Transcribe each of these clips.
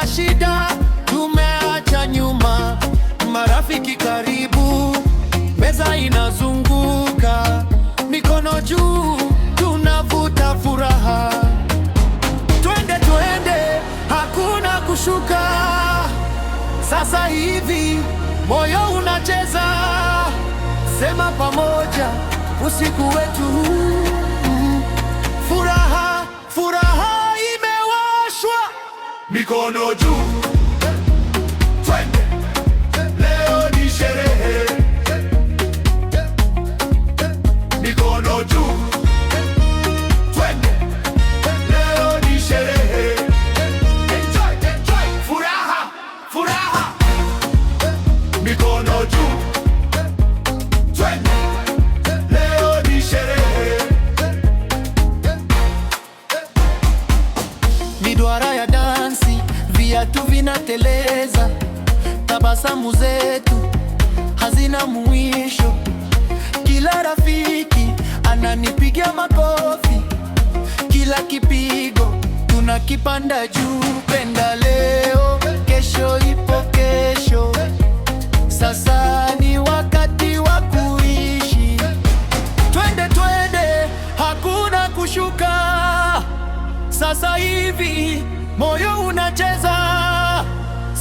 na shida tumeacha nyuma, marafiki karibu, meza inazunguka, mikono juu, tunavuta furaha. Twende twende, hakuna kushuka. Sasa hivi moyo unacheza, sema pamoja, usiku wetu. Furaha, furaha imewashwa, mikono juu. Twende, leo ni sherehe, mikono juu. Twende, leo ni sherehe. Enjoy, enjoy. Furaha, furaha, mikono juu. Twende, leo ni sherehe. Miduara ya dansi, viatu vinateleza, tabasamu zetu hazina mwisho. Kila rafiki ananipigia makofi, kila kipigo tunakipanda juu. Penda leo, kesho ipo kesho, sasa ni wakati wa kuishi. Twende twende, hakuna kushuka. Sasa hivi moyo unacheza,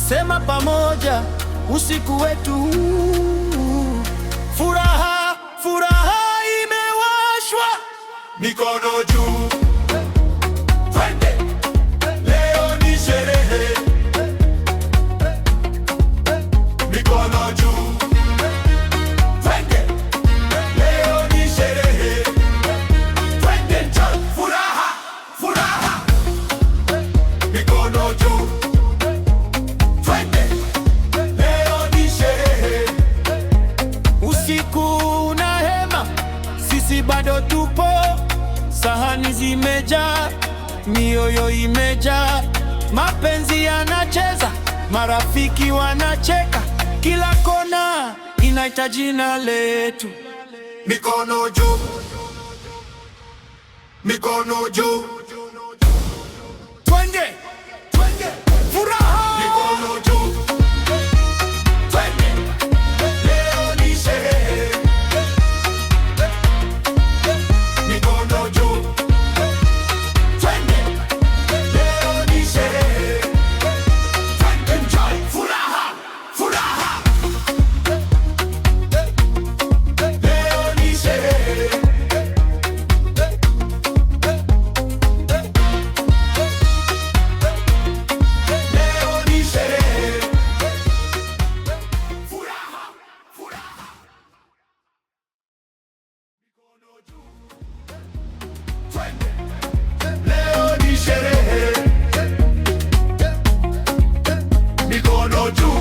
sema pamoja, usiku wetu. Furaha, furaha imewashwa, mikono juu. Twende, leo ni sherehe, mikono juu. Twende, leo ni sherehe. Twende, enjoy. Furaha, furaha, mikono juu. Twende, leo ni sherehe. Usiku una hema, sisi bado tupo. Sahani zimejaa, mioyo imejaa, mapenzi yanacheza, marafiki wanacheka, kila kona inaita jina letu. Mikono juu, mikono juu. Twende, twende, furaha, mikono juu. Twende, leo ni sherehe, mikono juu. Twende, leo ni sherehe. Twende, enjoy. Furaha, furaha, leo ni sherehe. Leo ni sherehe. Furaha, furaha, mikono juu. Twende, leo ni sherehe, mikono juu.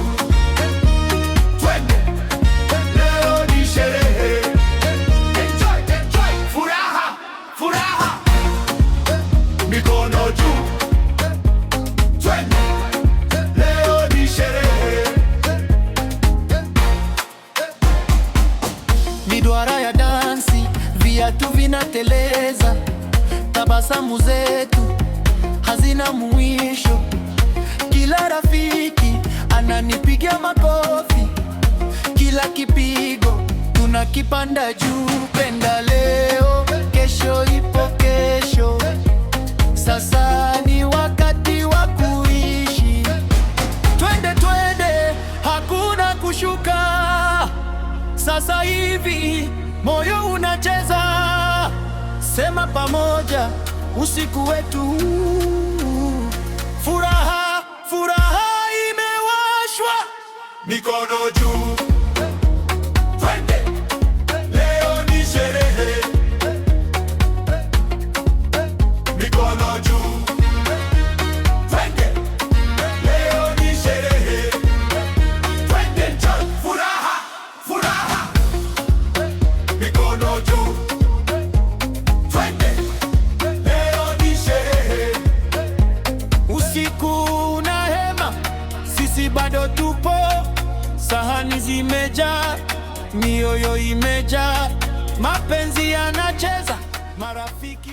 Twende, leo ni sherehe. Enjoy, enjoy. Furaha, furaha, mikono juu. Twende, leo ni sherehe. Miduara ya dansi, viatu vinateleza, tabasamu zetu hazina mwisho. Kila rafiki ananipigia makofi, kila kipigo tunakipanda juu. Penda leo, kesho ipo kesho, sasa ni wakati wa kuishi. Twende twende, hakuna kushuka. Sasa hivi moyo unacheza, sema pamoja, usiku wetu. Furaha, furaha imewashwa, mikono juu. Twende, leo ni sherehe, mikono juu. Twende, leo ni sherehe. Twende, enjoy. Furaha, furaha, mikono juu. Twende, leo ni sherehe. Usiku una hema, sisi bado tupo. Sahani zimejaa, mioyo imejaa, mapenzi yanacheza, marafiki